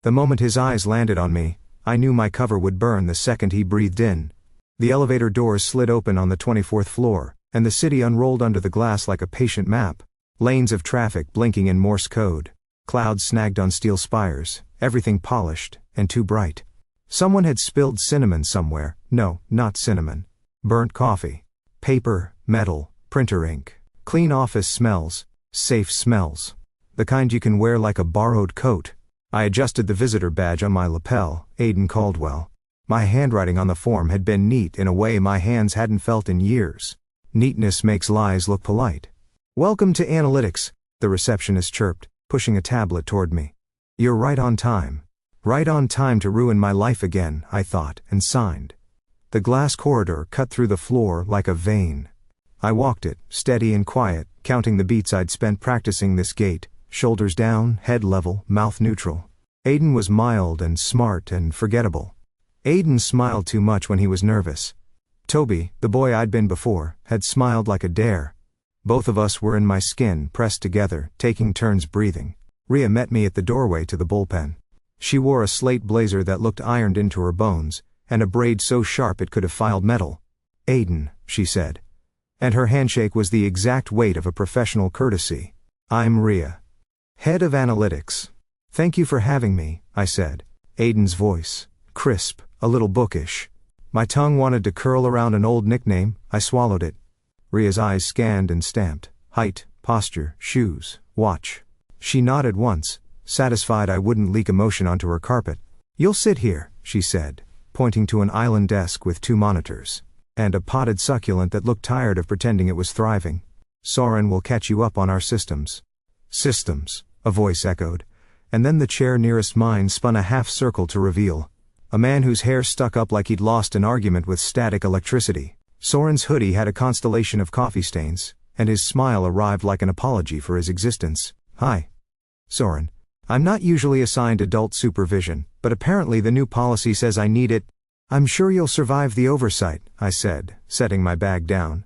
The moment his eyes landed on me, I knew my cover would burn the second he breathed in. The elevator doors slid open on the 24th floor, and the city unrolled under the glass like a patient map. Lanes of traffic blinking in Morse code. Clouds snagged on steel spires, everything polished, and too bright. Someone had spilled cinnamon somewhere. No, not cinnamon. Burnt coffee. Paper, metal, printer ink. Clean office smells. Safe smells. The kind you can wear like a borrowed coat. I adjusted the visitor badge on my lapel, Aiden Caldwell. My handwriting on the form had been neat in a way my hands hadn't felt in years. Neatness makes lies look polite. "Welcome to analytics," the receptionist chirped, pushing a tablet toward me. "You're right on time. Right on time to ruin my life again," I thought, and signed. The glass corridor cut through the floor like a vein. I walked it, steady and quiet, counting the beats I'd spent practicing this gait, shoulders down, head level, mouth neutral. Aiden was mild and smart and forgettable. Aiden smiled too much when he was nervous. Toby, the boy I'd been before, had smiled like a dare. Both of us were in my skin, pressed together, taking turns breathing. Rhea met me at the doorway to the bullpen. She wore a slate blazer that looked ironed into her bones, and a braid so sharp it could have filed metal. "Aiden," she said. And her handshake was the exact weight of a professional courtesy. "I'm Rhea, head of analytics. Thank you for having me," I said. Aiden's voice, crisp, a little bookish. My tongue wanted to curl around an old nickname. I swallowed it. Rhea's eyes scanned and stamped. Height, posture, shoes, watch. She nodded once, satisfied I wouldn't leak emotion onto her carpet. "You'll sit here," she said, pointing to an island desk with 2 monitors. And a potted succulent that looked tired of pretending it was thriving. "Soren will catch you up on our systems." "Systems," a voice echoed. And then the chair nearest mine spun a half circle to reveal a man whose hair stuck up like he'd lost an argument with static electricity. Soren's hoodie had a constellation of coffee stains, and his smile arrived like an apology for his existence. "Hi, Soren. I'm not usually assigned adult supervision, but apparently the new policy says I need it." "I'm sure you'll survive the oversight," I said, setting my bag down.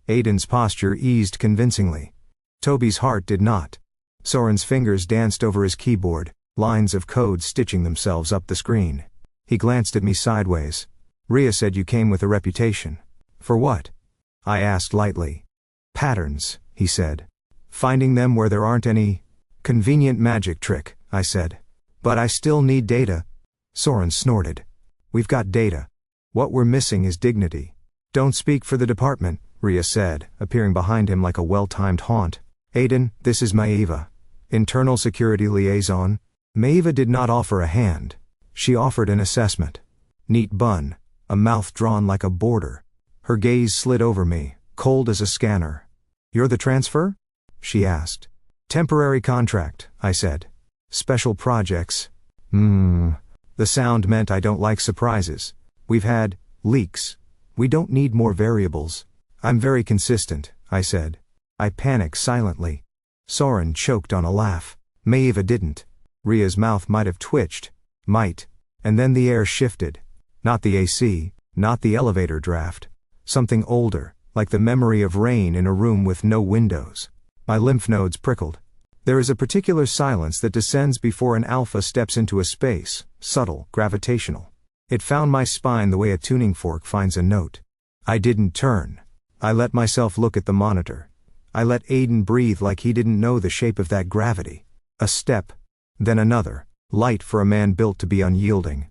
Aiden's posture eased convincingly. Toby's heart did not. Soren's fingers danced over his keyboard, lines of code stitching themselves up the screen. He glanced at me sideways. "Rhea said you came with a reputation." "For what?" I asked lightly. "Patterns," he said. "Finding them where there aren't any." "Convenient magic trick," I said. "But I still need data." Soren snorted. "We've got data. What we're missing is dignity." "Don't speak for the department," Rhea said, appearing behind him like a well-timed haunt. "Aiden, this is Maeva, internal security liaison." Maeva did not offer a hand. She offered an assessment. Neat bun, a mouth drawn like a border. Her gaze slid over me, cold as a scanner. "You're the transfer?" she asked. "Temporary contract," I said. "Special projects." The sound meant I don't like surprises. "We've had leaks. We don't need more variables." "I'm very consistent," I said. I panicked silently. Soren choked on a laugh. Maeva didn't. Rhea's mouth might have twitched. Might. And then the air shifted. Not the AC, not the elevator draft. Something older, like the memory of rain in a room with no windows. My lymph nodes prickled. There is a particular silence that descends before an alpha steps into a space, subtle, gravitational. It found my spine the way a tuning fork finds a note. I didn't turn. I let myself look at the monitor. I let Aiden breathe like he didn't know the shape of that gravity. A step. Then another. Light for a man built to be unyielding.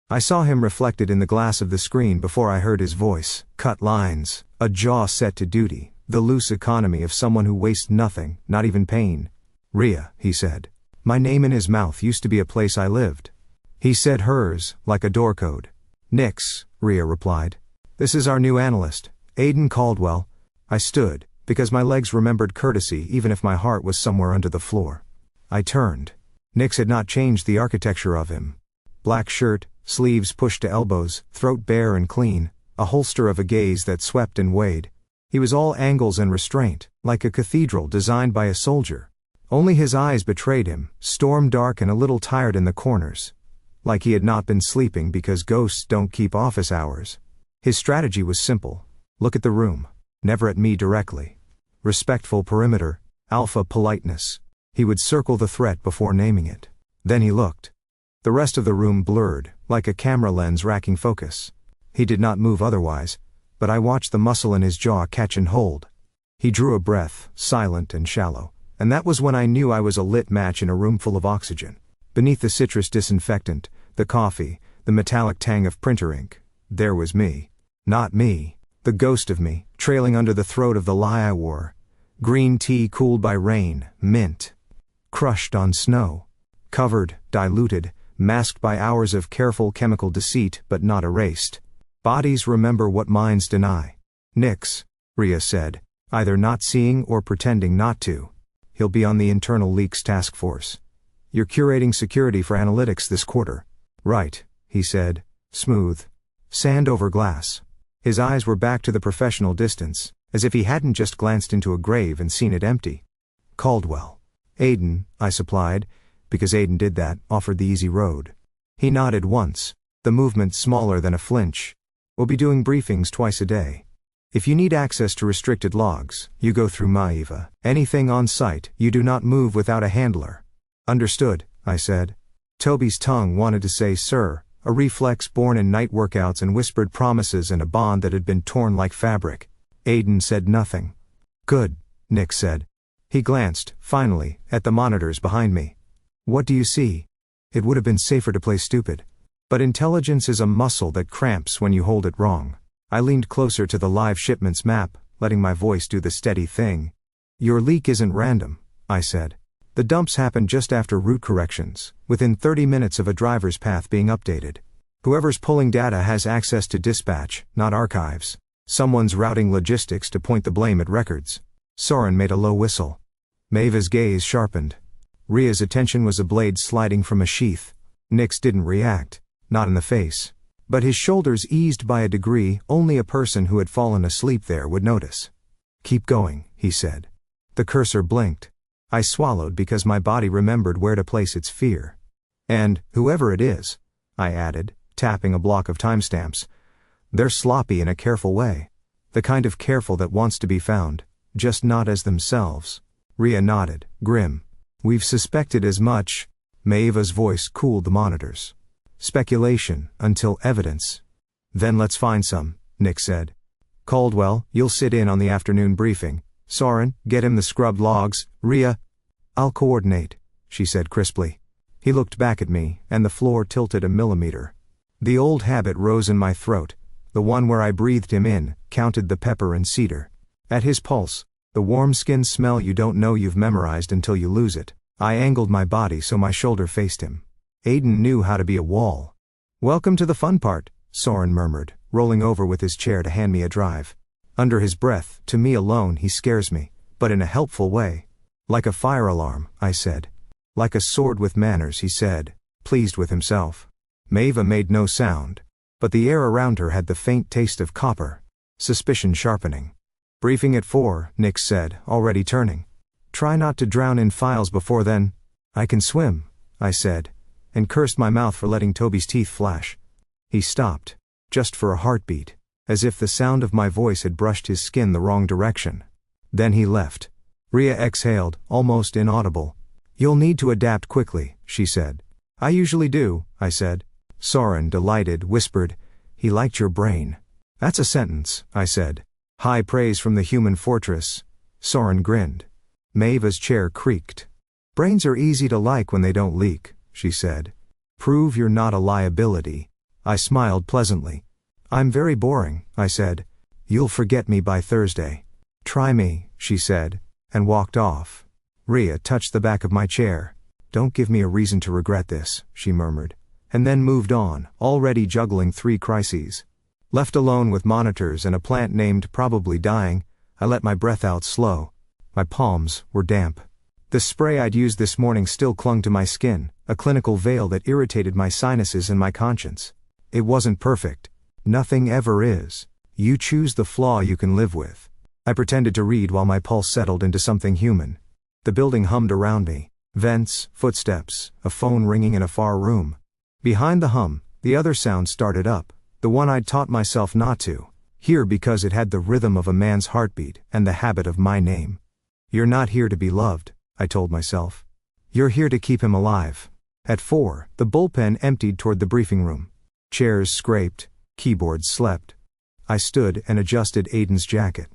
I saw him reflected in the glass of the screen before I heard his voice. Cut lines. A jaw set to duty. The loose economy of someone who wastes nothing, not even pain. "Rhea," he said. My name in his mouth used to be a place I lived. He said hers, like a door code. "Nix," Rhea replied. "This is our new analyst, Aiden Caldwell." I stood, because my legs remembered courtesy even if my heart was somewhere under the floor. I turned. Nix had not changed the architecture of him. Black shirt, sleeves pushed to elbows, throat bare and clean, a holster of a gaze that swept and weighed. He was all angles and restraint, like a cathedral designed by a soldier. Only his eyes betrayed him, storm dark and a little tired in the corners. Like he had not been sleeping because ghosts don't keep office hours. His strategy was simple. Look at the room. Never at me directly. Respectful perimeter, alpha politeness. He would circle the threat before naming it. Then he looked. The rest of the room blurred, like a camera lens racking focus. He did not move otherwise, but I watched the muscle in his jaw catch and hold. He drew a breath, silent and shallow, and that was when I knew I was a lit match in a room full of oxygen. Beneath the citrus disinfectant, the coffee, the metallic tang of printer ink, there was me. Not me, the ghost of me, trailing under the throat of the lie I wore. Green tea cooled by rain, mint. Crushed on snow. Covered, diluted, masked by hours of careful chemical deceit but not erased. Bodies remember what minds deny. Nix, Rhea said, either not seeing or pretending not to. He'll be on the internal leaks task force. You're curating security for analytics this quarter. Right, he said, smooth. Sand over glass. His eyes were back to the professional distance, as if he hadn't just glanced into a grave and seen it empty. Caldwell. Aiden, I supplied, because Aiden did that, offered the easy road. He nodded once, the movement smaller than a flinch. We'll be doing briefings twice a day. If you need access to restricted logs, you go through manhwa. Anything on site, you do not move without a handler. Understood, I said. Toby's tongue wanted to say sir, a reflex born in night workouts and whispered promises and a bond that had been torn like fabric. Aiden said nothing. Good, Nick said. He glanced, finally, at the monitors behind me. What do you see? It would have been safer to play stupid. But intelligence is a muscle that cramps when you hold it wrong. I leaned closer to the live shipments map, letting my voice do the steady thing. Your leak isn't random, I said. The dumps happen just after route corrections, within 30 minutes of a driver's path being updated. Whoever's pulling data has access to dispatch, not archives. Someone's routing logistics to point the blame at records. Soren made a low whistle. Maeva's gaze sharpened. Rhea's attention was a blade sliding from a sheath. Nix didn't react. Not in the face. But his shoulders eased by a degree only a person who had fallen asleep there would notice. Keep going, he said. The cursor blinked. I swallowed because my body remembered where to place its fear. And, whoever it is, I added, tapping a block of timestamps, they're sloppy in a careful way. The kind of careful that wants to be found, just not as themselves. Rhea nodded, grim. We've suspected as much. Maeva's voice cooled the monitors. Speculation, until evidence. Then let's find some, Nick said. Caldwell, you'll sit in on the afternoon briefing. Soren, get him the scrubbed logs. Rhea, I'll coordinate, she said crisply. He looked back at me, and the floor tilted a millimeter. The old habit rose in my throat, the one where I breathed him in, counted the pepper and cedar. At his pulse, the warm skin smell you don't know you've memorized until you lose it. I angled my body so my shoulder faced him. Aiden knew how to be a wall. Welcome to the fun part, Soren murmured, rolling over with his chair to hand me a drive. Under his breath, to me alone he scares me, but in a helpful way. Like a fire alarm, I said. Like a sword with manners, he said, pleased with himself. Maeva made no sound, but the air around her had the faint taste of copper. Suspicion sharpening. Briefing at 4, Nick said, already turning. Try not to drown in files before then. I can swim, I said, and cursed my mouth for letting Toby's teeth flash. He stopped, just for a heartbeat, as if the sound of my voice had brushed his skin the wrong direction. Then he left. Rhea exhaled, almost inaudible. You'll need to adapt quickly, she said. I usually do, I said. Soren, delighted, whispered, he liked your brain. That's a sentence, I said. High praise from the human fortress. Soren grinned. Maeva's chair creaked. Brains are easy to like when they don't leak, she said. Prove you're not a liability. I smiled pleasantly. I'm very boring, I said. You'll forget me by Thursday. Try me, she said, and walked off. Rhea touched the back of my chair. Don't give me a reason to regret this, she murmured, and then moved on, already juggling 3 crises. Left alone with monitors and a plant named Probably Dying, I let my breath out slow. My palms were damp. The spray I'd used this morning still clung to my skin, a clinical veil that irritated my sinuses and my conscience. It wasn't perfect. Nothing ever is. You choose the flaw you can live with. I pretended to read while my pulse settled into something human. The building hummed around me. Vents, footsteps, a phone ringing in a far room. Behind the hum, the other sound started up, the one I'd taught myself not to hear because it had the rhythm of a man's heartbeat and the habit of my name. You're not here to be loved, I told myself. You're here to keep him alive. At 4, the bullpen emptied toward the briefing room. Chairs scraped, keyboards slept. I stood and adjusted Aiden's jacket.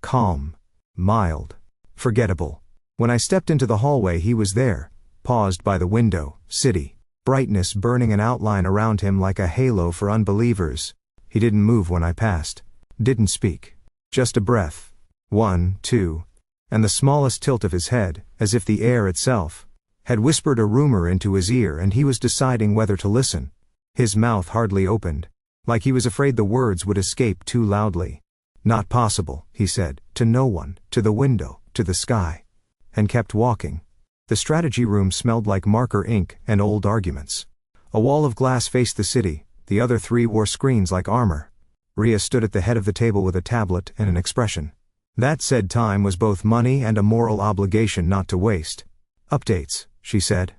Calm. Mild. Forgettable. When I stepped into the hallway he was there, paused by the window, city. Brightness burning an outline around him like a halo for unbelievers. He didn't move when I passed. Didn't speak. Just a breath. 1, 2. And the smallest tilt of his head, as if the air itself had whispered a rumor into his ear and he was deciding whether to listen. His mouth hardly opened, like he was afraid the words would escape too loudly. Not possible, he said, to no one, to the window, to the sky. And kept walking. The strategy room smelled like marker ink and old arguments. A wall of glass faced the city, the other 3 wore screens like armor. Rhea stood at the head of the table with a tablet and an expression. That said time was both money and a moral obligation not to waste. Updates, she said.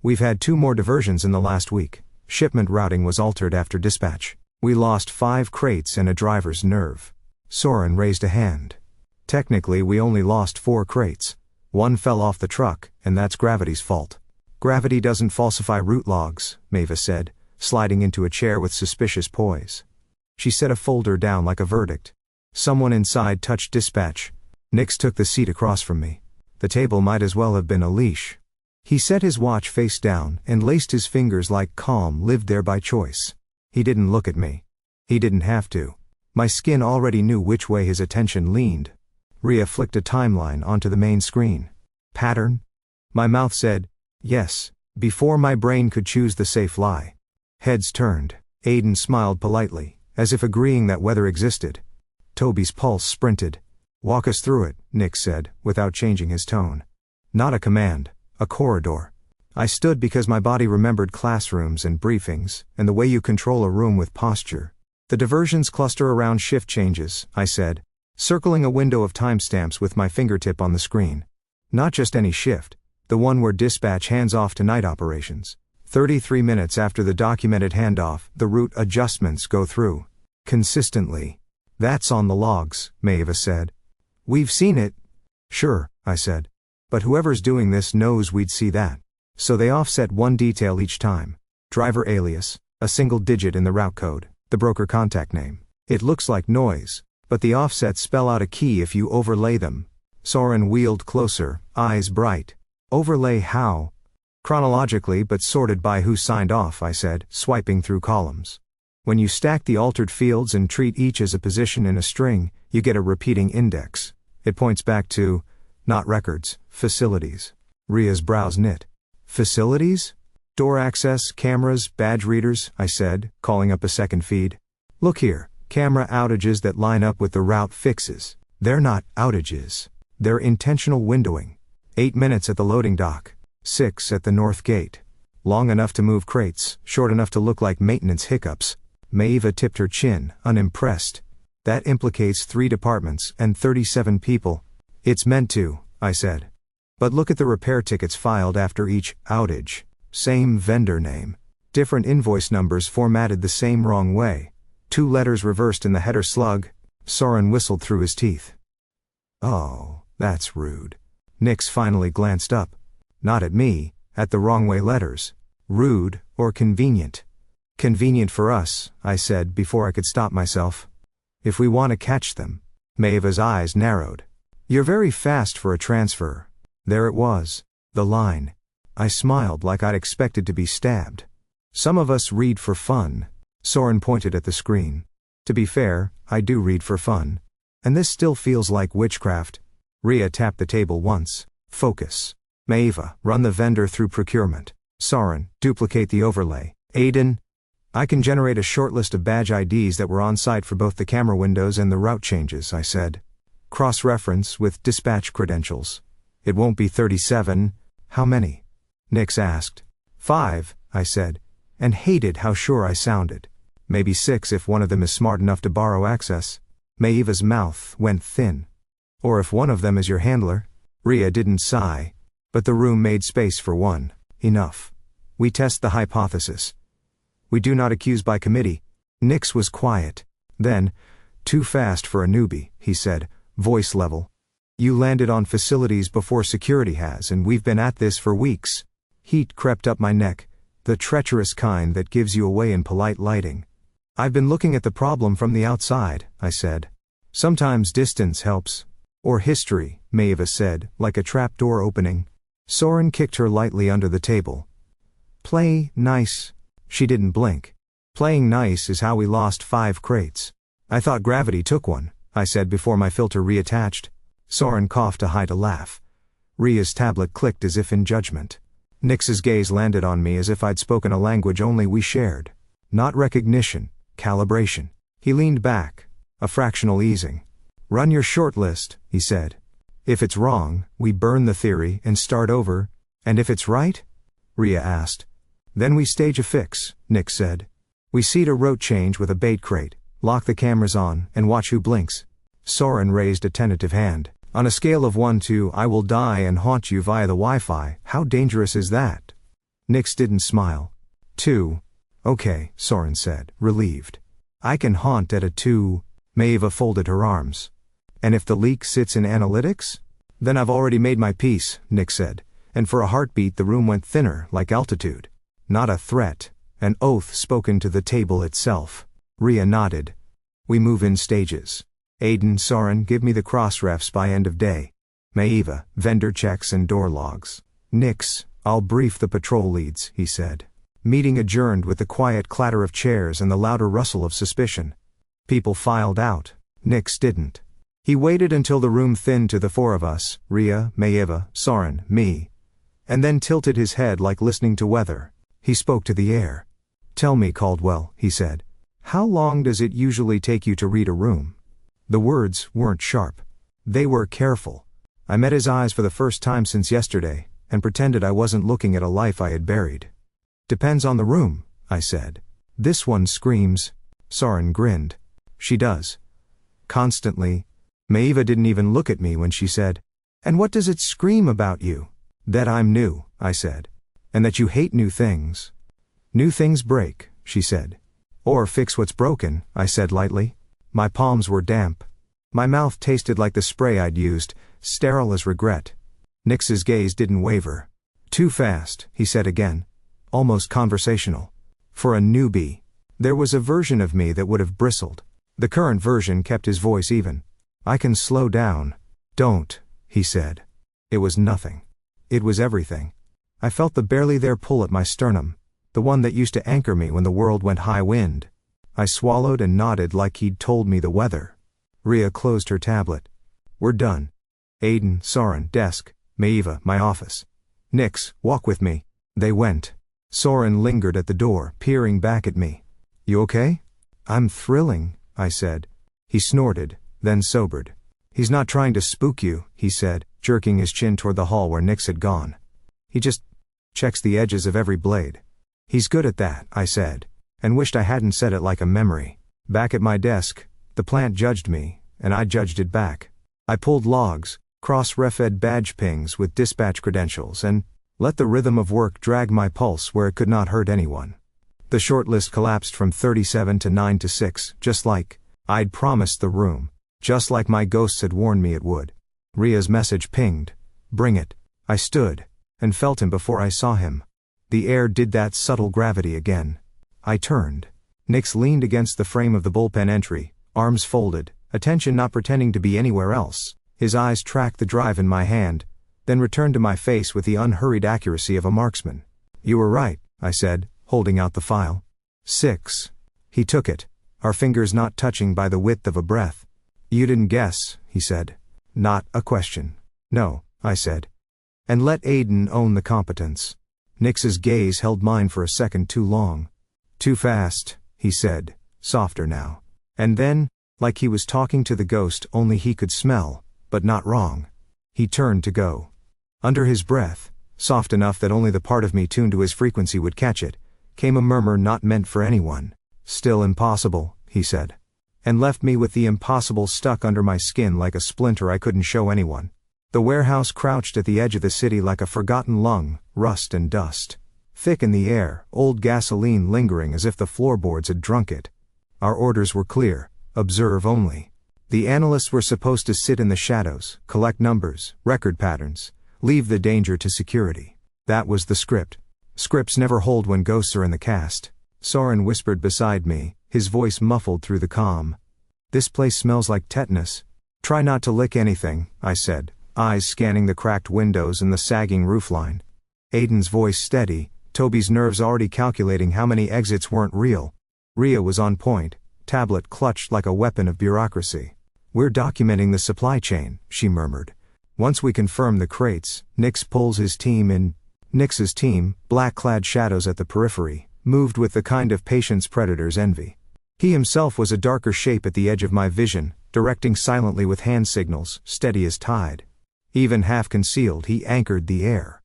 We've had 2 more diversions in the last week. Shipment routing was altered after dispatch. We lost 5 crates and a driver's nerve. Soren raised a hand. Technically we only lost 4 crates. 1 fell off the truck, and that's gravity's fault. Gravity doesn't falsify route logs, Maeva said, sliding into a chair with suspicious poise. She set a folder down like a verdict. Someone inside touched dispatch. Nix took the seat across from me. The table might as well have been a leash. He set his watch face down and laced his fingers like calm lived there by choice. He didn't look at me. He didn't have to. My skin already knew which way his attention leaned. Rhea flicked a timeline onto the main screen. Pattern? My mouth said, yes, before my brain could choose the safe lie. Heads turned. Aiden smiled politely, as if agreeing that weather existed. Toby's pulse sprinted. Walk us through it, Nick said, without changing his tone. Not a command, a corridor. I stood because my body remembered classrooms and briefings, and the way you control a room with posture. The diversions cluster around shift changes, I said, circling a window of timestamps with my fingertip on the screen. Not just any shift, the one where dispatch hands off to night operations. 33 minutes after the documented handoff, the route adjustments go through. Consistently. That's on the logs, Maeva said. We've seen it. Sure, I said. But whoever's doing this knows we'd see that. So they offset 1 detail each time. Driver alias, a single digit in the route code, the broker contact name. It looks like noise, but the offsets spell out a key if you overlay them. Soren wheeled closer, eyes bright. Overlay how? Chronologically but sorted by who signed off, I said, swiping through columns. When you stack the altered fields and treat each as a position in a string, you get a repeating index. It points back to, not records, facilities. Rhea's brows knit. Facilities? Door access, cameras, badge readers, I said, calling up a second feed. Look here, camera outages that line up with the route fixes. They're not outages. They're intentional windowing. 8 minutes at the loading dock. 6 at the north gate. Long enough to move crates, short enough to look like maintenance hiccups. Maeva tipped her chin, unimpressed. That implicates 3 departments and 37 people. It's meant to, I said. But look at the repair tickets filed after each outage. Same vendor name. Different invoice numbers formatted the same wrong way. 2 letters reversed in the header slug. Soren whistled through his teeth. Oh, that's rude. Nix finally glanced up. Not at me, at the wrong way letters. Rude, or convenient. Convenient for us, I said before I could stop myself. If we want to catch them. Maeva's eyes narrowed. You're very fast for a transfer. There it was. The line. I smiled like I'd expected to be stabbed. Some of us read for fun. Soren pointed at the screen. To be fair, I do read for fun. And this still feels like witchcraft. Rhea tapped the table once. Focus. Maeva, run the vendor through procurement. Soren, duplicate the overlay. Aiden, I can generate a short list of badge IDs that were on site for both the camera windows and the route changes, I said. Cross-reference with dispatch credentials. It won't be 37. How many? Nix asked. 5, I said, and hated how sure I sounded. Maybe 6 if one of them is smart enough to borrow access. Maeva's mouth went thin. Or if one of them is your handler. Rhea didn't sigh. But the room made space for one. Enough. We test the hypothesis. We do not accuse by committee. Nix was quiet. Then, too fast for a newbie, he said, voice level. You landed on facilities before security has, and we've been at this for weeks. Heat crept up my neck, The treacherous kind that gives you away in polite lighting. I've been looking at the problem from the outside, I said. Sometimes distance helps. Or history, Maeva said, like a trapdoor opening. Soren kicked her lightly under the table. Play nice. She didn't blink. Playing nice is how we lost 5 crates. I thought gravity took one, I said before my filter reattached. Soren coughed to hide a laugh. Ria's tablet clicked as if in judgment. Nix's gaze landed on me as if I'd spoken a language only we shared. Not recognition, calibration. He leaned back. A fractional easing. Run your short list, he said. If it's wrong, we burn the theory and start over. And if it's right? Ria asked. Then we stage a fix, Nix said. We seed a rote change with a bait crate, lock the cameras on, and watch who blinks. Soren raised a tentative hand. On a scale of 1 to I will die and haunt you via the Wi-Fi, how dangerous is that? Nix didn't smile. 2. Okay, Soren said, relieved. I can haunt at a 2. Maeva folded her arms. And if the leak sits in analytics? Then I've already made my peace, Nix said, and for a heartbeat the room went thinner, like altitude. Not a threat, an oath spoken to the table itself. Ria nodded. We move in stages. Aiden, Soren, give me the cross-refs by end of day. Maeva, vendor checks and door logs. Nix, I'll brief the patrol leads, he said. Meeting adjourned with the quiet clatter of chairs and the louder rustle of suspicion. People filed out. Nix didn't. He waited until the room thinned to the 4 of us, Ria, Maeva, Soren, me. And then tilted his head like listening to weather. He spoke to the air. Tell me, Caldwell, he said. How long does it usually take you to read a room? The words weren't sharp. They were careful. I met his eyes for the first time since yesterday, and pretended I wasn't looking at a life I had buried. Depends on the room, I said. This one screams. Soren grinned. She does. Constantly. Maeva didn't even look at me when she said, And what does it scream about you? That I'm new, I said. And that you hate new things. New things break, she said. Or fix what's broken, I said lightly. My palms were damp. My mouth tasted like the spray I'd used, sterile as regret. Nix's gaze didn't waver. Too fast, he said again. Almost conversational. For a newbie. There was a version of me that would have bristled. The current version kept his voice even. I can slow down. Don't, he said. It was nothing. It was everything. I felt the barely there pull at my sternum, the one that used to anchor me when the world went high wind. I swallowed and nodded like he'd told me the weather. Ria closed her tablet. We're done. Aiden, Soren, desk. Maeva, my office. Nix, walk with me. They went. Soren lingered at the door, peering back at me. You okay? I'm thrilling, I said. He snorted, then sobered. He's not trying to spook you, he said, jerking his chin toward the hall where Nix had gone. He just checks the edges of every blade. He's good at that, I said, and wished I hadn't said it like a memory. Back at my desk, the plant judged me, and I judged it back. I pulled logs, cross-refed badge pings with dispatch credentials, and let the rhythm of work drag my pulse where it could not hurt anyone. The short list collapsed from 37 to 9 to 6, just like I'd promised the room, just like my ghosts had warned me it would. Ria's message pinged. Bring it. I stood, and felt him before I saw him. The air did that subtle gravity again. I turned. Nix leaned against the frame of the bullpen entry, arms folded, attention not pretending to be anywhere else. His eyes tracked the drive in my hand, then returned to my face with the unhurried accuracy of a marksman. You were right, I said, holding out the file. 6. He took it, our fingers not touching by the width of a breath. You didn't guess, he said. Not a question. No, I said. And let Aiden own the competence. Nix's gaze held mine for a second too long. Too fast, he said, softer now. And then, like he was talking to the ghost only he could smell, but not wrong. He turned to go. Under his breath, soft enough that only the part of me tuned to his frequency would catch it, came a murmur not meant for anyone. Still impossible, he said. And left me with the impossible stuck under my skin like a splinter I couldn't show anyone. The warehouse crouched at the edge of the city like a forgotten lung, rust and dust. Thick in the air, old gasoline lingering as if the floorboards had drunk it. Our orders were clear, observe only. The analysts were supposed to sit in the shadows, collect numbers, record patterns, leave the danger to security. That was the script. Scripts never hold when ghosts are in the cast. Soren whispered beside me, his voice muffled through the calm. This place smells like tetanus. Try not to lick anything, I said, eyes scanning the cracked windows and the sagging roofline. Aiden's voice steady, Toby's nerves already calculating how many exits weren't real. Rhea was on point, tablet clutched like a weapon of bureaucracy. We're documenting the supply chain, she murmured. Once we confirm the crates, Nix pulls his team in. Nix's team, black-clad shadows at the periphery, moved with the kind of patience predators envy. He himself was a darker shape at the edge of my vision, directing silently with hand signals, steady as tide. Even half concealed, he anchored the air.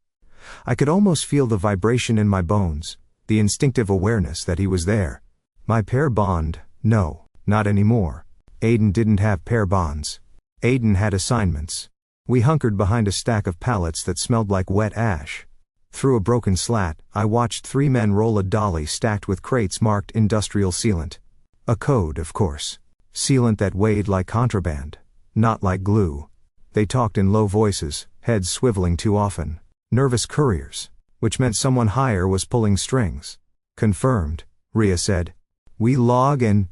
I could almost feel the vibration in my bones, the instinctive awareness that he was there. My pair bond? No, not anymore. Aiden didn't have pair bonds. Aiden had assignments. We hunkered behind a stack of pallets that smelled like wet ash. Through a broken slat, I watched 3 men roll a dolly stacked with crates marked industrial sealant. A code, of course. Sealant that weighed like contraband. Not like glue. They talked in low voices, heads swiveling too often. Nervous couriers. Which meant someone higher was pulling strings. Confirmed, Rhea said. We log and...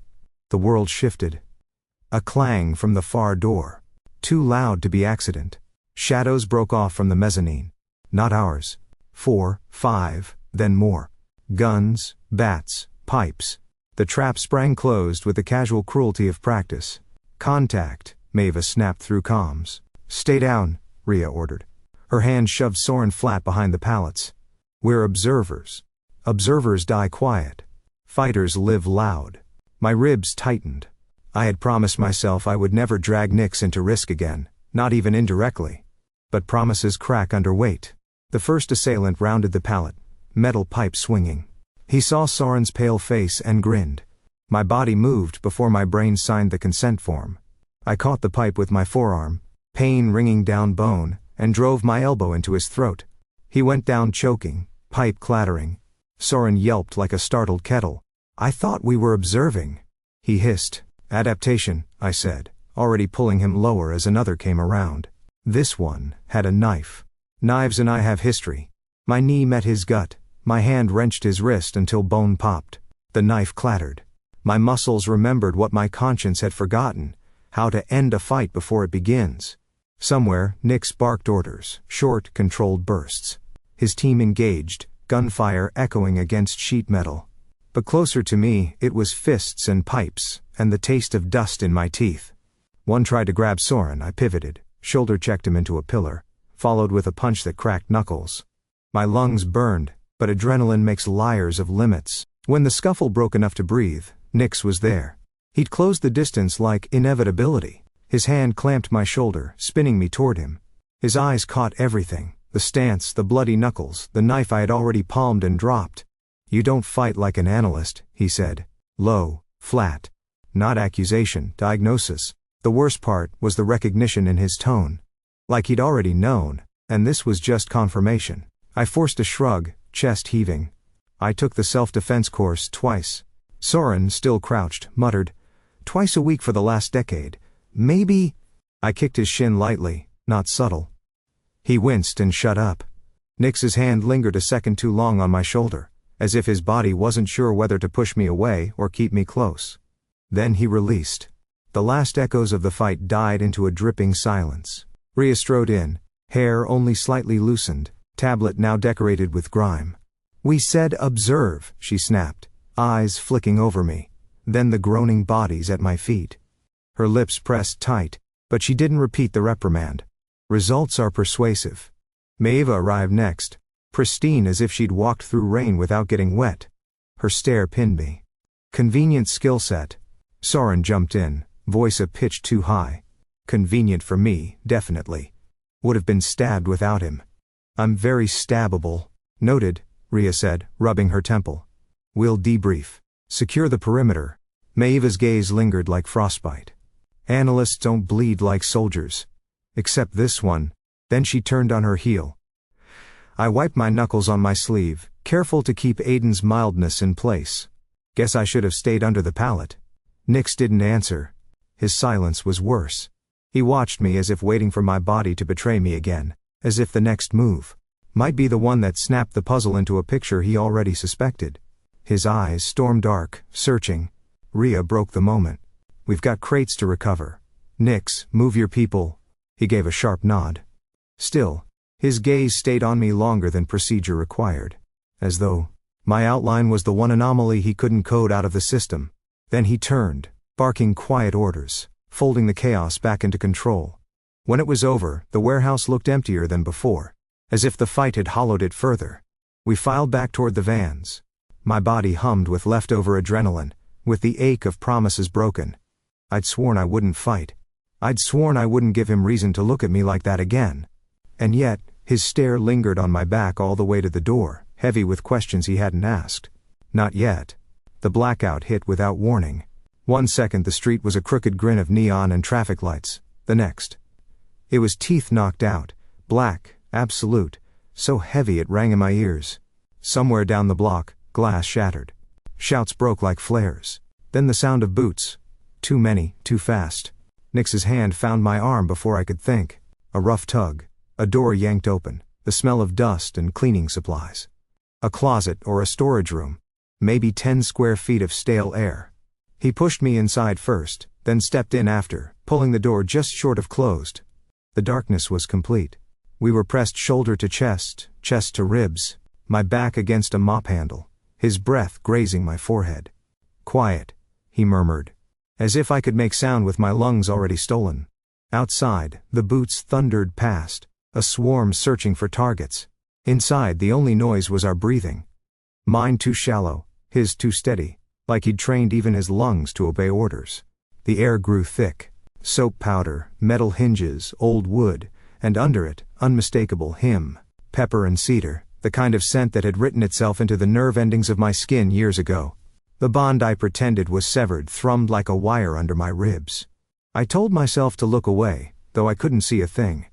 The world shifted. A clang from the far door. Too loud to be accident. Shadows broke off from the mezzanine. Not ours. 4, 5, then more. Guns, bats, pipes. The trap sprang closed with the casual cruelty of practice. Contact, Maeva snapped through comms. Stay down, Rhea ordered. Her hand shoved Soren flat behind the pallets. We're observers. Observers die quiet. Fighters live loud. My ribs tightened. I had promised myself I would never drag Nix into risk again, not even indirectly. But promises crack under weight. The first assailant rounded the pallet, metal pipe swinging. He saw Soren's pale face and grinned. My body moved before my brain signed the consent form. I caught the pipe with my forearm, pain ringing down bone, and drove my elbow into his throat. He went down choking, pipe clattering. Soren yelped like a startled kettle. I thought we were observing. He hissed. Adaptation, I said, already pulling him lower as another came around. This one had a knife. Knives and I have history. My knee met his gut. My hand wrenched his wrist until bone popped. The knife clattered. My muscles remembered what my conscience had forgotten, how to end a fight before it begins. Somewhere, Nix barked orders, short, controlled bursts. His team engaged, gunfire echoing against sheet metal. But closer to me, it was fists and pipes, and the taste of dust in my teeth. One tried to grab Soren. I pivoted, shoulder-checked him into a pillar, followed with a punch that cracked knuckles. My lungs burned, but adrenaline makes liars of limits. When the scuffle broke enough to breathe, Nix was there. He'd closed the distance like inevitability. His hand clamped my shoulder, spinning me toward him. His eyes caught everything, the stance, the bloody knuckles, the knife I had already palmed and dropped. You don't fight like an analyst, he said. Low, flat. Not accusation, diagnosis. The worst part was the recognition in his tone. Like he'd already known, and this was just confirmation. I forced a shrug, chest heaving. I took the self-defense course twice. Soren, still crouched, muttered, "Twice a week for the last decade. Maybe." I kicked his shin lightly, not subtle. He winced and shut up. Nix's hand lingered a second too long on my shoulder, as if his body wasn't sure whether to push me away or keep me close. Then he released. The last echoes of the fight died into a dripping silence. Rhea strode in, hair only slightly loosened, tablet now decorated with grime. "We said observe," she snapped, eyes flicking over me, then the groaning bodies at my feet. Her lips pressed tight, but she didn't repeat the reprimand. Results are persuasive. Maeva arrived next, pristine as if she'd walked through rain without getting wet. Her stare pinned me. Convenient skill set. Soren jumped in, voice a pitch too high. Convenient for me, definitely. Would have been stabbed without him. I'm very stabbable. Noted, Rhea said, rubbing her temple. We'll debrief. Secure the perimeter. Maeva's gaze lingered like frostbite. Analysts don't bleed like soldiers. Except this one. Then she turned on her heel. I wiped my knuckles on my sleeve, careful to keep Aiden's mildness in place. Guess I should have stayed under the pallet. Nix didn't answer. His silence was worse. He watched me as if waiting for my body to betray me again, as if the next move Might be the one that snapped the puzzle into a picture he already suspected. His eyes storm dark, searching. Rhea broke the moment. We've got crates to recover. Nix, move your people. He gave a sharp nod. Still, his gaze stayed on me longer than procedure required. As though my outline was the one anomaly he couldn't code out of the system. Then he turned, barking quiet orders, folding the chaos back into control. When it was over, the warehouse looked emptier than before, as if the fight had hollowed it further. We filed back toward the vans. My body hummed with leftover adrenaline, with the ache of promises broken. I'd sworn I wouldn't fight. I'd sworn I wouldn't give him reason to look at me like that again. And yet, his stare lingered on my back all the way to the door, heavy with questions he hadn't asked. Not yet. The blackout hit without warning. 1 second the street was a crooked grin of neon and traffic lights. The next, it was teeth knocked out, black, absolute, so heavy it rang in my ears. Somewhere down the block, glass shattered. Shouts broke like flares. Then the sound of boots. Too many, too fast. Nix's hand found my arm before I could think. A rough tug. A door yanked open. The smell of dust and cleaning supplies. A closet or a storage room. Maybe 10 square feet of stale air. He pushed me inside first, then stepped in after, pulling the door just short of closed. The darkness was complete. We were pressed shoulder to chest to ribs, my back against a mop handle, his breath grazing my forehead. Quiet, he murmured, as if I could make sound with my lungs already stolen. Outside, the boots thundered past, a swarm searching for targets. Inside, the only noise was our breathing. Mine too shallow, his too steady, like he'd trained even his lungs to obey orders. The air grew thick. Soap powder, metal hinges, old wood, and under it, unmistakable him, pepper and cedar, the kind of scent that had written itself into the nerve endings of my skin years ago. The bond I pretended was severed thrummed like a wire under my ribs. I told myself to look away, though I couldn't see a thing.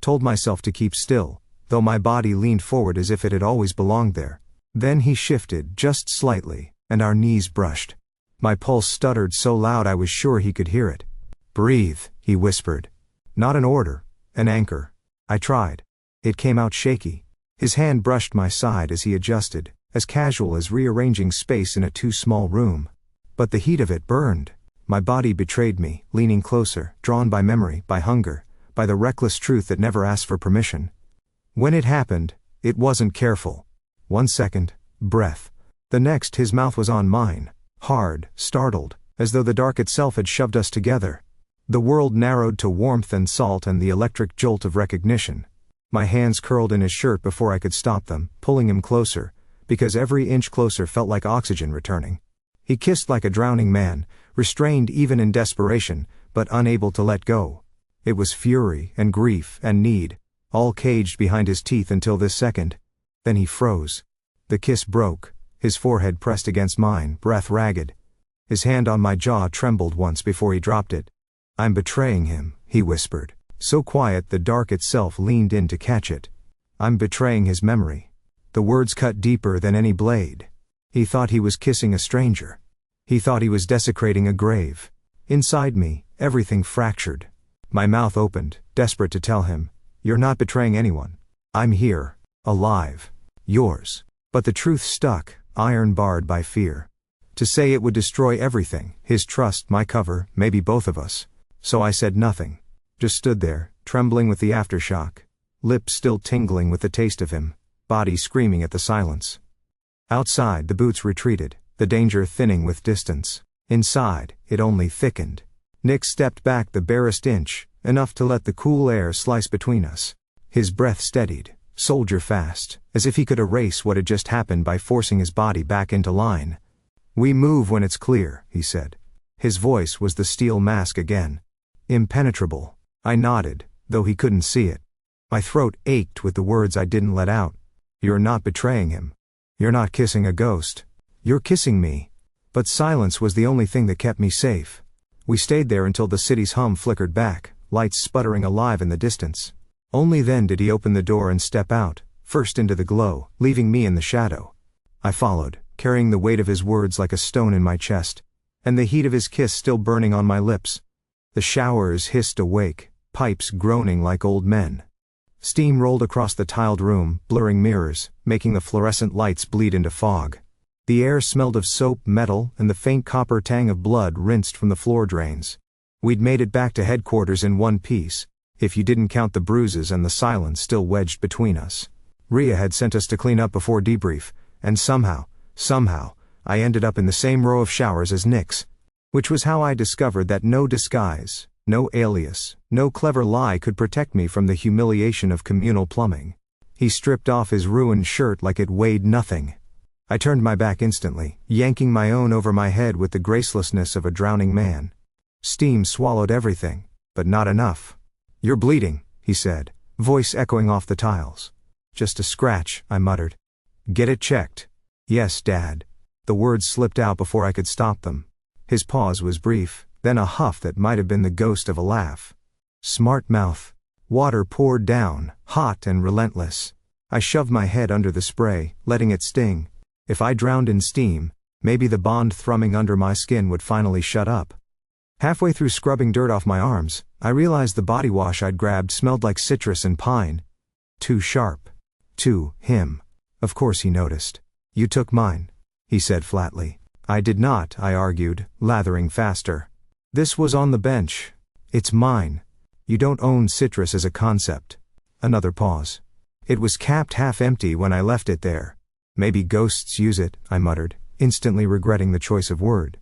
Told myself to keep still, though my body leaned forward as if it had always belonged there. Then he shifted, just slightly, and our knees brushed. My pulse stuttered so loud I was sure he could hear it. Breathe, he whispered. Not an order, an anchor. I tried. It came out shaky. His hand brushed my side as he adjusted, as casual as rearranging space in a too small room. But the heat of it burned. My body betrayed me, leaning closer, drawn by memory, by hunger, by the reckless truth that never asked for permission. When it happened, it wasn't careful. 1 second, breath. The next his mouth was on mine, hard, startled, as though the dark itself had shoved us together. The world narrowed to warmth and salt and the electric jolt of recognition. My hands curled in his shirt before I could stop them, pulling him closer, because every inch closer felt like oxygen returning. He kissed like a drowning man, restrained even in desperation, but unable to let go. It was fury and grief and need, all caged behind his teeth until this second. Then he froze. The kiss broke, his forehead pressed against mine, breath ragged. His hand on my jaw trembled once before he dropped it. I'm betraying him, he whispered, so quiet the dark itself leaned in to catch it. I'm betraying his memory. The words cut deeper than any blade. He thought he was kissing a stranger. He thought he was desecrating a grave. Inside me, everything fractured. My mouth opened, desperate to tell him, you're not betraying anyone. I'm here, alive, yours. But the truth stuck, iron-barred by fear. To say it would destroy everything, his trust, my cover, maybe both of us. So I said nothing. Just stood there, trembling with the aftershock. Lips still tingling with the taste of him. Body screaming at the silence. Outside, the boots retreated, the danger thinning with distance. Inside, it only thickened. Nick stepped back the barest inch, enough to let the cool air slice between us. His breath steadied, soldier fast, as if he could erase what had just happened by forcing his body back into line. We move when it's clear, he said. His voice was the steel mask again. Impenetrable. I nodded, though he couldn't see it. My throat ached with the words I didn't let out. You're not betraying him. You're not kissing a ghost. You're kissing me. But silence was the only thing that kept me safe. We stayed there until the city's hum flickered back, lights sputtering alive in the distance. Only then did he open the door and step out, first into the glow, leaving me in the shadow. I followed, carrying the weight of his words like a stone in my chest, and the heat of his kiss still burning on my lips. The showers hissed awake, pipes groaning like old men. Steam rolled across the tiled room, blurring mirrors, making the fluorescent lights bleed into fog. The air smelled of soap, metal, and the faint copper tang of blood rinsed from the floor drains. We'd made it back to headquarters in one piece, if you didn't count the bruises and the silence still wedged between us. Rhea had sent us to clean up before debrief, and somehow, I ended up in the same row of showers as Nix. Which was how I discovered that no disguise, no alias, no clever lie could protect me from the humiliation of communal plumbing. He stripped off his ruined shirt like it weighed nothing. I turned my back instantly, yanking my own over my head with the gracelessness of a drowning man. Steam swallowed everything, but not enough. "You're bleeding," he said, voice echoing off the tiles. "Just a scratch," I muttered. "Get it checked." "Yes, Dad." The words slipped out before I could stop them. His pause was brief, then a huff that might have been the ghost of a laugh. "Smart mouth." Water poured down, hot and relentless. I shoved my head under the spray, letting it sting. If I drowned in steam, maybe the bond thrumming under my skin would finally shut up. Halfway through scrubbing dirt off my arms, I realized the body wash I'd grabbed smelled like citrus and pine. Too sharp. Too him. Of course he noticed. "You took mine," he said flatly. "I did not," I argued, lathering faster. "This was on the bench. It's mine. You don't own citrus as a concept." Another pause. "It was capped half empty when I left it there. Maybe ghosts use it," I muttered, instantly regretting the choice of word.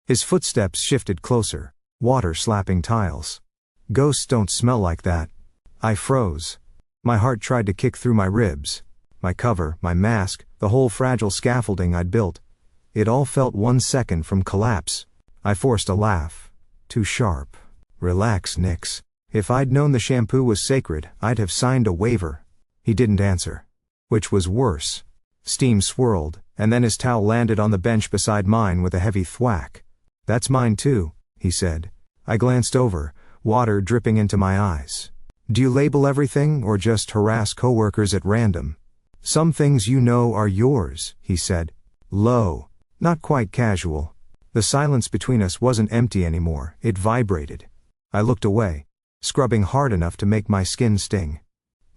His footsteps shifted closer, water slapping tiles. "Ghosts don't smell like that." I froze. My heart tried to kick through my ribs. My cover, my mask, the whole fragile scaffolding I'd built. It all felt 1 second from collapse. I forced a laugh. "Too sharp." "Relax, Nix. If I'd known the shampoo was sacred, I'd have signed a waiver." He didn't answer. Which was worse. Steam swirled, and then his towel landed on the bench beside mine with a heavy thwack. "That's mine too," he said. I glanced over, water dripping into my eyes. "Do you label everything or just harass coworkers at random?" "Some things you know are yours," he said. Low. Not quite casual. The silence between us wasn't empty anymore, it vibrated. I looked away, scrubbing hard enough to make my skin sting.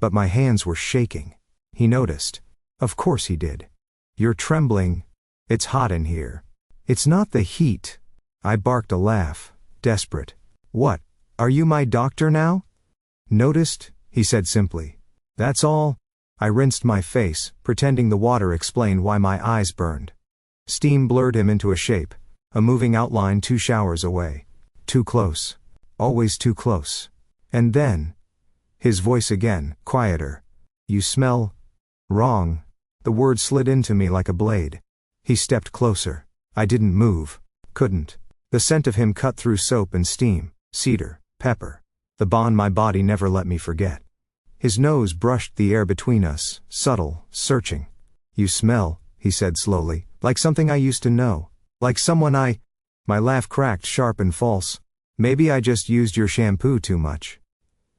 But my hands were shaking. He noticed. Of course he did. "You're trembling. It's hot in here." "It's not the heat." I barked a laugh, desperate. "What? Are you my doctor now?" "Noticed," he said simply. "That's all." I rinsed my face, pretending the water explained why my eyes burned. Steam blurred him into a shape, a moving outline 2 showers away. Too close. Always too close. And then, his voice again, quieter. "You smell wrong." The word slid into me like a blade. He stepped closer. I didn't move. Couldn't. The scent of him cut through soap and steam, cedar, pepper. The bond my body never let me forget. His nose brushed the air between us, subtle, searching. "You smell," he said slowly, "like something I used to know. Like someone I—" My laugh cracked sharp and false. "Maybe I just used your shampoo too much."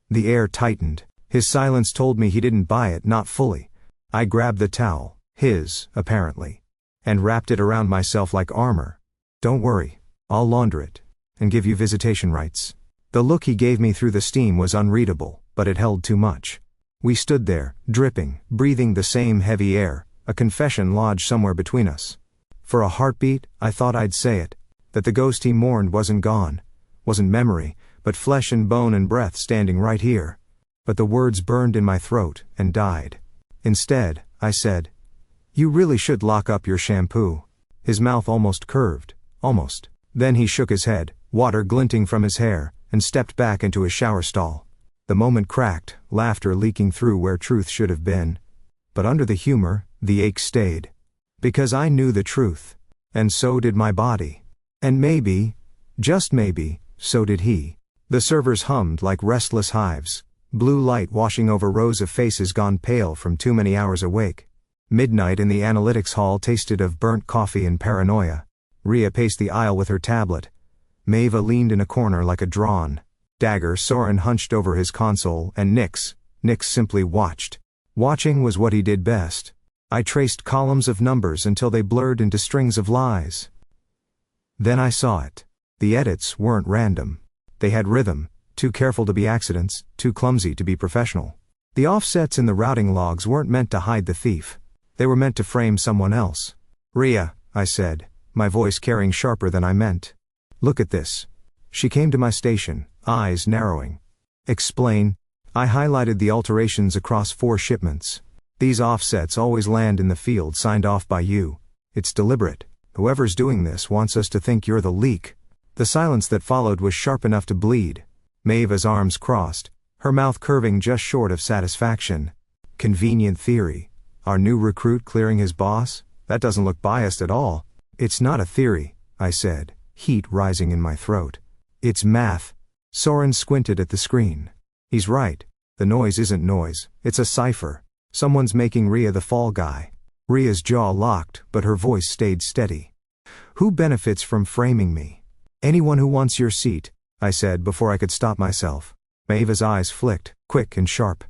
The air tightened. His silence told me he didn't buy it, not fully. I grabbed the towel, his, apparently, and wrapped it around myself like armor. "Don't worry. I'll launder it. And give you visitation rights." The look he gave me through the steam was unreadable, but it held too much. We stood there, dripping, breathing the same heavy air, a confession lodged somewhere between us. For a heartbeat, I thought I'd say it. That the ghost he mourned wasn't gone. Wasn't memory, but flesh and bone and breath standing right here. But the words burned in my throat, and died. Instead, I said, "You really should lock up your shampoo." His mouth almost curved. Almost. Then he shook his head, water glinting from his hair, and stepped back into his shower stall. The moment cracked, laughter leaking through where truth should have been. But under the humor, the ache stayed. Because I knew the truth. And so did my body. And maybe, just maybe, so did he. The servers hummed like restless hives. Blue light washing over rows of faces gone pale from too many hours awake. Midnight in the analytics hall tasted of burnt coffee and paranoia. Rhea paced the aisle with her tablet. Maeva leaned in a corner like a drawn dagger. Soren hunched over his console, and Nix simply watched. Watching was what he did best. I traced columns of numbers until they blurred into strings of lies. Then I saw it. The edits weren't random. They had rhythm, too careful to be accidents, too clumsy to be professional. The offsets in the routing logs weren't meant to hide the thief. They were meant to frame someone else. "Rhea," I said, my voice carrying sharper than I meant. "Look at this." She came to my station, eyes narrowing. "Explain." I highlighted the alterations across 4 shipments. "These offsets always land in the field signed off by you. It's deliberate. Whoever's doing this wants us to think you're the leak." The silence that followed was sharp enough to bleed. Maeva's arms crossed, her mouth curving just short of satisfaction. "Convenient theory. Our new recruit clearing his boss? That doesn't look biased at all." "It's not a theory," I said, heat rising in my throat. "It's math." Soren squinted at the screen. "He's right. The noise isn't noise, it's a cipher. Someone's making Rhea the fall guy." Rhea's jaw locked, but her voice stayed steady. "Who benefits from framing me?" "Anyone who wants your seat," I said before I could stop myself. Maeva's eyes flicked, quick and sharp.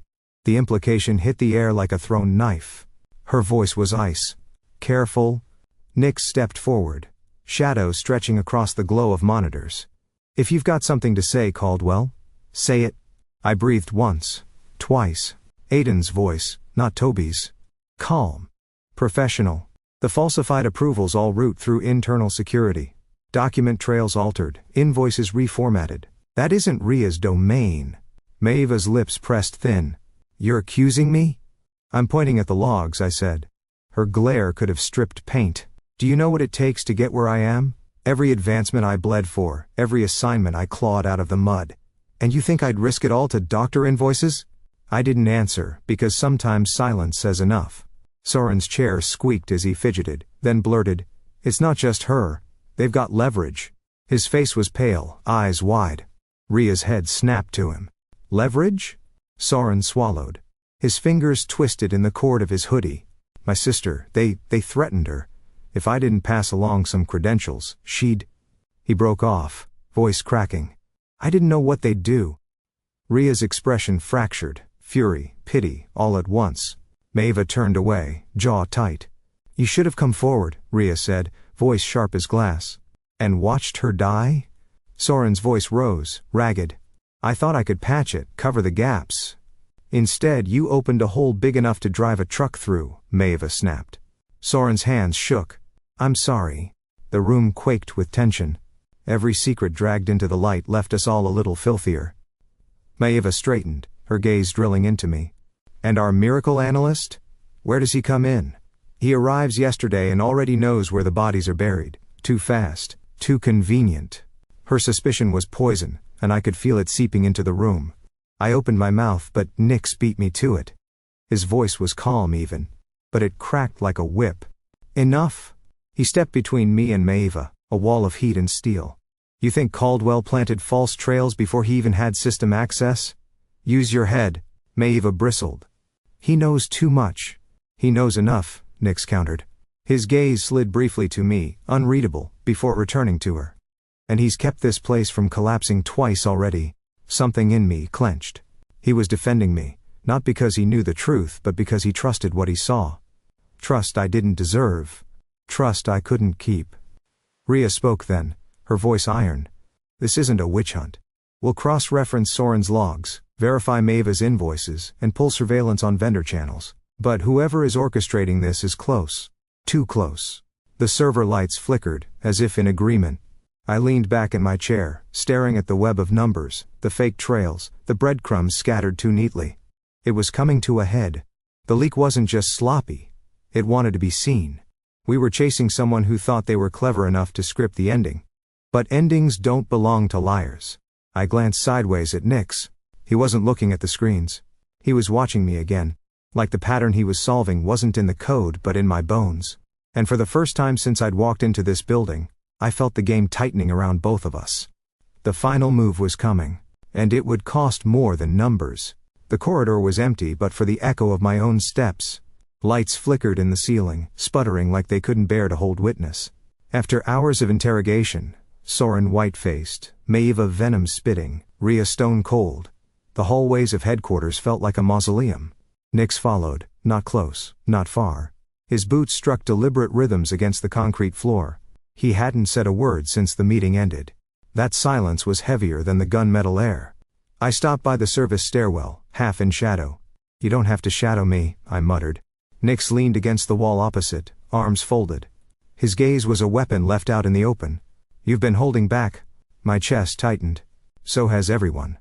The implication hit the air like a thrown knife. Her voice was ice. "Careful." Nix stepped forward, shadows stretching across the glow of monitors. "If you've got something to say, Caldwell, say it." I breathed once, twice. Aiden's voice, not Toby's. Calm. Professional. The falsified approvals all route through internal security. Document trails altered, invoices reformatted. "That isn't Rhea's domain." Maeva's lips pressed thin. "You're accusing me?" "I'm pointing at the logs," I said. Her glare could have stripped paint. "Do you know what it takes to get where I am? Every advancement I bled for, every assignment I clawed out of the mud. And you think I'd risk it all to doctor invoices?" I didn't answer, because sometimes silence says enough. Soren's chair squeaked as he fidgeted, then blurted, "It's not just her. They've got leverage." His face was pale, eyes wide. Rhea's head snapped to him. "Leverage?" Soren swallowed. His fingers twisted in the cord of his hoodie. "My sister, they threatened her. If I didn't pass along some credentials, she'd..." He broke off, voice cracking. "I didn't know what they'd do." Rhea's expression fractured, fury, pity, all at once. Maeva turned away, jaw tight. "You should have come forward," Rhea said, voice sharp as glass. "And watched her die?" Soren's voice rose, ragged. "I thought I could patch it, cover the gaps." "Instead you opened a hole big enough to drive a truck through," Maeva snapped. Soren's hands shook. "I'm sorry." The room quaked with tension. Every secret dragged into the light left us all a little filthier. Maeva straightened, her gaze drilling into me. "And our miracle analyst? Where does he come in?" "He arrives yesterday and already knows where the bodies are buried. Too fast, too convenient." Her suspicion was poison, and I could feel it seeping into the room. I opened my mouth, but Nix beat me to it. His voice was calm even, but it cracked like a whip. "Enough." He stepped between me and Maeva, a wall of heat and steel. "You think Caldwell planted false trails before he even had system access?" "Use your head." Maeva bristled. "He knows too much." "He knows enough," Nix countered. His gaze slid briefly to me, unreadable, before returning to her. "And he's kept this place from collapsing twice already." Something in me clenched. He was defending me, not because he knew the truth but because he trusted what he saw. Trust I didn't deserve. Trust I couldn't keep. Rhea spoke then, her voice iron. "This isn't a witch hunt. We'll cross-reference Soren's logs, verify Maeva's invoices, and pull surveillance on vendor channels. But whoever is orchestrating this is close. Too close." The server lights flickered, as if in agreement. I leaned back in my chair, staring at the web of numbers, the fake trails, the breadcrumbs scattered too neatly. It was coming to a head. The leak wasn't just sloppy. It wanted to be seen. We were chasing someone who thought they were clever enough to script the ending. But endings don't belong to liars. I glanced sideways at Nix. He wasn't looking at the screens. He was watching me again. Like the pattern he was solving wasn't in the code but in my bones. And for the first time since I'd walked into this building, I felt the game tightening around both of us. The final move was coming. And it would cost more than numbers. The corridor was empty but for the echo of my own steps. Lights flickered in the ceiling, sputtering like they couldn't bear to hold witness. After hours of interrogation, Soren white-faced, Maeva venom-spitting, Rhea stone-cold, the hallways of headquarters felt like a mausoleum. Nix followed, not close, not far. His boots struck deliberate rhythms against the concrete floor. He hadn't said a word since the meeting ended. That silence was heavier than the gunmetal air. I stopped by the service stairwell, half in shadow. You don't have to shadow me, I muttered. Nix leaned against the wall opposite, arms folded. His gaze was a weapon left out in the open. You've been holding back. My chest tightened. So has everyone.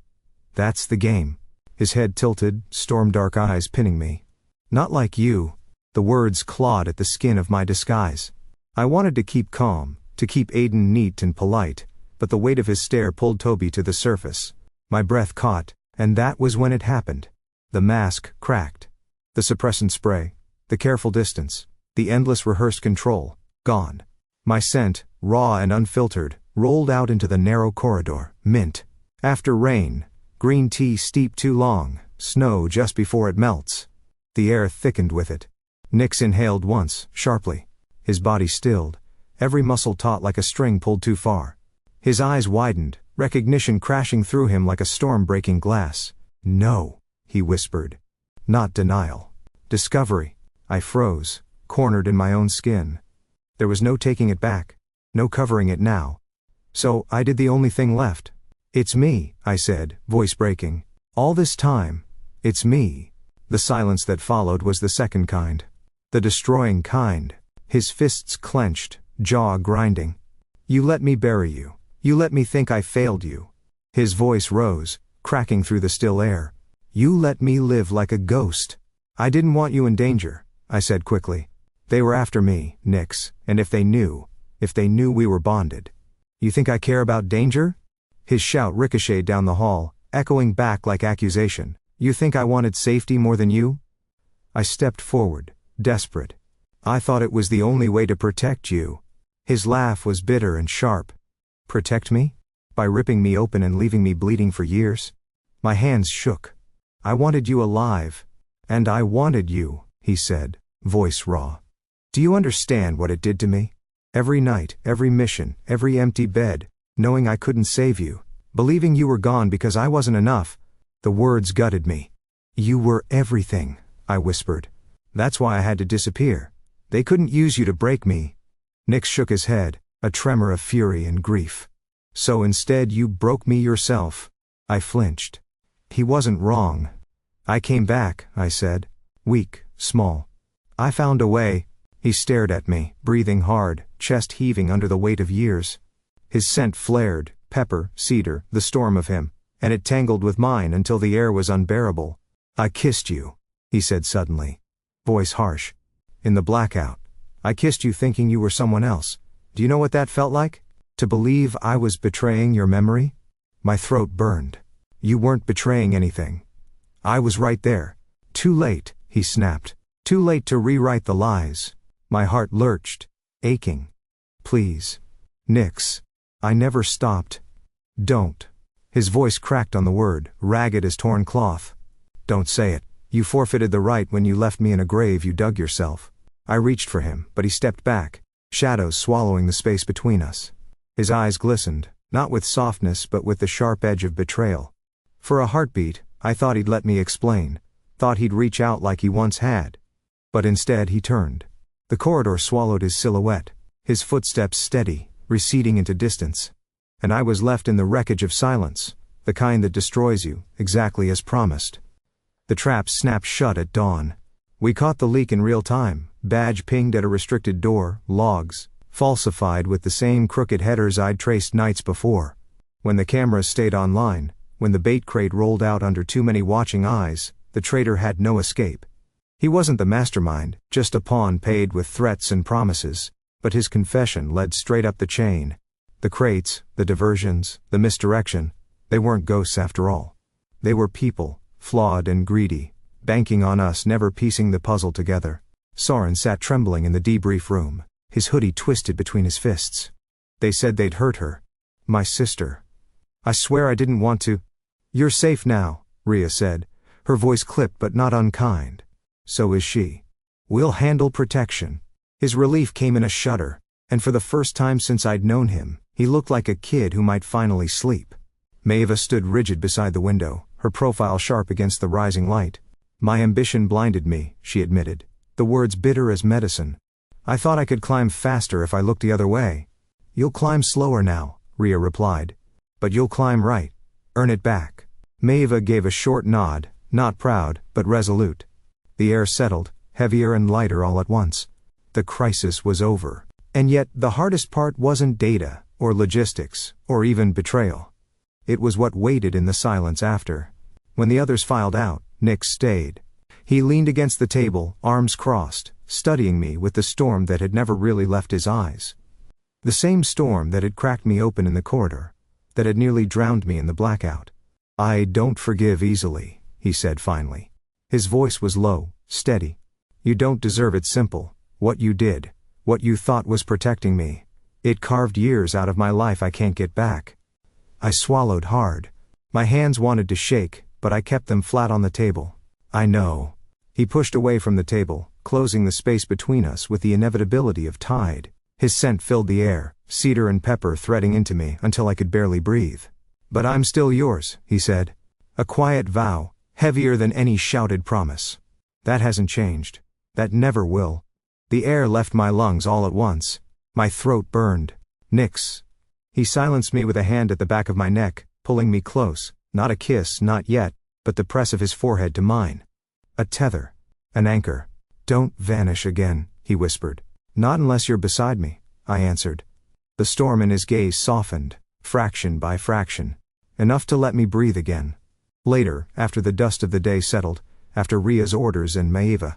That's the game. His head tilted, storm-dark eyes pinning me. Not like you. The words clawed at the skin of my disguise. I wanted to keep calm, to keep Aiden neat and polite, but the weight of his stare pulled Toby to the surface. My breath caught, and that was when it happened. The mask cracked. The suppressant spray, the careful distance, the endless rehearsed control, gone. My scent, raw and unfiltered, rolled out into the narrow corridor. Mint. After rain. Green tea steeped too long. Snow just before it melts. The air thickened with it. Nix inhaled once, sharply. His body stilled. Every muscle taut like a string pulled too far. His eyes widened, recognition crashing through him like a storm breaking glass. No, he whispered. Not denial. Discovery. I froze, cornered in my own skin. There was no taking it back. No covering it now. So, I did the only thing left. It's me, I said, voice breaking. All this time. It's me. The silence that followed was the second kind. The destroying kind. His fists clenched, jaw grinding. You let me bury you. You let me think I failed you. His voice rose, cracking through the still air. You let me live like a ghost. I didn't want you in danger, I said quickly. They were after me, Nix, and if they knew we were bonded. You think I care about danger? His shout ricocheted down the hall, echoing back like accusation. You think I wanted safety more than you? I stepped forward, desperate. I thought it was the only way to protect you. His laugh was bitter and sharp. Protect me? By ripping me open and leaving me bleeding for years? My hands shook. I wanted you alive. And I wanted you, he said, voice raw. Do you understand what it did to me? Every night, every mission, every empty bed, knowing I couldn't save you, believing you were gone because I wasn't enough. The words gutted me. You were everything, I whispered. That's why I had to disappear. They couldn't use you to break me. Nix shook his head, a tremor of fury and grief. So instead you broke me yourself. I flinched. He wasn't wrong. I came back, I said. Weak, small. I found a way. He stared at me, breathing hard, chest heaving under the weight of years. His scent flared, pepper, cedar, the storm of him, and it tangled with mine until the air was unbearable. I kissed you, he said suddenly. Voice harsh. In the blackout. I kissed you thinking you were someone else. Do you know what that felt like? To believe I was betraying your memory? My throat burned. You weren't betraying anything. I was right there. Too late, he snapped. Too late to rewrite the lies. My heart lurched, aching. Please. Nix. I never stopped. Don't. His voice cracked on the word, ragged as torn cloth. Don't say it. You forfeited the right when you left me in a grave you dug yourself. I reached for him, but he stepped back, shadows swallowing the space between us. His eyes glistened, not with softness but with the sharp edge of betrayal. For a heartbeat, I thought he'd let me explain, thought he'd reach out like he once had. But instead he turned. The corridor swallowed his silhouette, his footsteps steady, receding into distance. And I was left in the wreckage of silence, the kind that destroys you, exactly as promised. The trap snapped shut at dawn. We caught the leak in real time, badge pinged at a restricted door, logs, falsified with the same crooked headers I'd traced nights before. When the cameras stayed online, when the bait crate rolled out under too many watching eyes, the traitor had no escape. He wasn't the mastermind, just a pawn paid with threats and promises, but his confession led straight up the chain. The crates, the diversions, the misdirection, they weren't ghosts after all. They were people, flawed and greedy, banking on us never piecing the puzzle together. Soren sat trembling in the debrief room, his hoodie twisted between his fists. They said they'd hurt her. My sister. I swear I didn't want to. You're safe now, Rhea said, her voice clipped but not unkind. So is she. We'll handle protection. His relief came in a shudder, and for the first time since I'd known him, he looked like a kid who might finally sleep. Maeva stood rigid beside the window, her profile sharp against the rising light. My ambition blinded me, she admitted, the words bitter as medicine. I thought I could climb faster if I looked the other way. You'll climb slower now, Rhea replied. But you'll climb right. Earn it back. Maeva gave a short nod, Not proud, but resolute. The air settled, heavier and lighter all at once. The crisis was over. And yet, the hardest part wasn't data, or logistics, or even betrayal. It was what waited in the silence after. When the others filed out, Nick stayed. He leaned against the table, arms crossed, studying me with the storm that had never really left his eyes. The same storm that had cracked me open in the corridor, that had nearly drowned me in the blackout. "I don't forgive easily," he said finally. His voice was low, steady. "You don't deserve it. Simple. What you did, what you thought was protecting me, it carved years out of my life I can't get back." I swallowed hard. My hands wanted to shake, but I kept them flat on the table. "I know." He pushed away from the table, closing the space between us with the inevitability of tide. His scent filled the air, cedar and pepper threading into me until I could barely breathe. "But I'm still yours," he said. A quiet vow, heavier than any shouted promise. "That hasn't changed. That never will." The air left my lungs all at once. My throat burned. "Nix." He silenced me with a hand at the back of my neck, pulling me close. Not a kiss, not yet, but the press of his forehead to mine. A tether. An anchor. "Don't vanish again," he whispered. "Not unless you're beside me," I answered. The storm in his gaze softened, fraction by fraction. Enough to let me breathe again. Later, after the dust of the day settled, after Ria's orders and Maeva's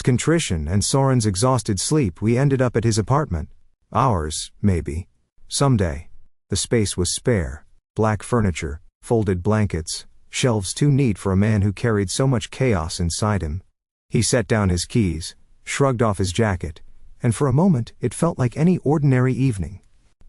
contrition and Soren's exhausted sleep, we ended up at his apartment. Ours, maybe. Someday. The space was spare. Black furniture, folded blankets, shelves too neat for a man who carried so much chaos inside him. He set down his keys, shrugged off his jacket, and for a moment it felt like any ordinary evening,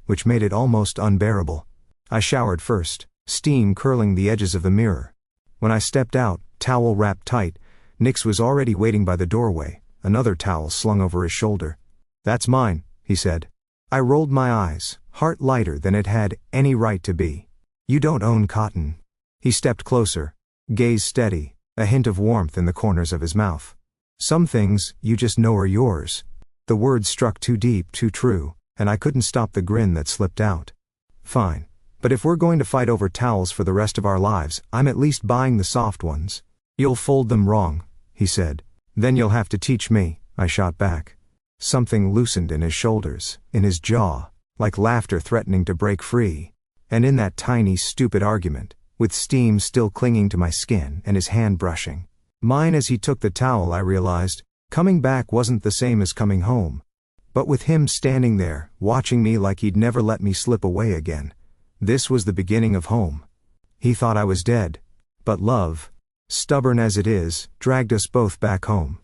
which made it almost unbearable. I showered first, steam curling the edges of the mirror. When I stepped out, towel wrapped tight, Nix was already waiting by the doorway, another towel slung over his shoulder. "That's mine," he said. I rolled my eyes, heart lighter than it had any right to be. "You don't own cotton." He stepped closer, gaze steady, a hint of warmth in the corners of his mouth. "Some things, you just know are yours." The words struck too deep, too true, and I couldn't stop the grin that slipped out. "Fine. But if we're going to fight over towels for the rest of our lives, I'm at least buying the soft ones." "You'll fold them wrong," he said. "Then you'll have to teach me," I shot back. Something loosened in his shoulders, in his jaw, like laughter threatening to break free. And in that tiny, stupid argument, with steam still clinging to my skin and his hand brushing mine as he took the towel, I realized, coming back wasn't the same as coming home. But with him standing there, watching me like he'd never let me slip away again, this was the beginning of home. He thought I was dead. But love, stubborn as it is, dragged us both back home.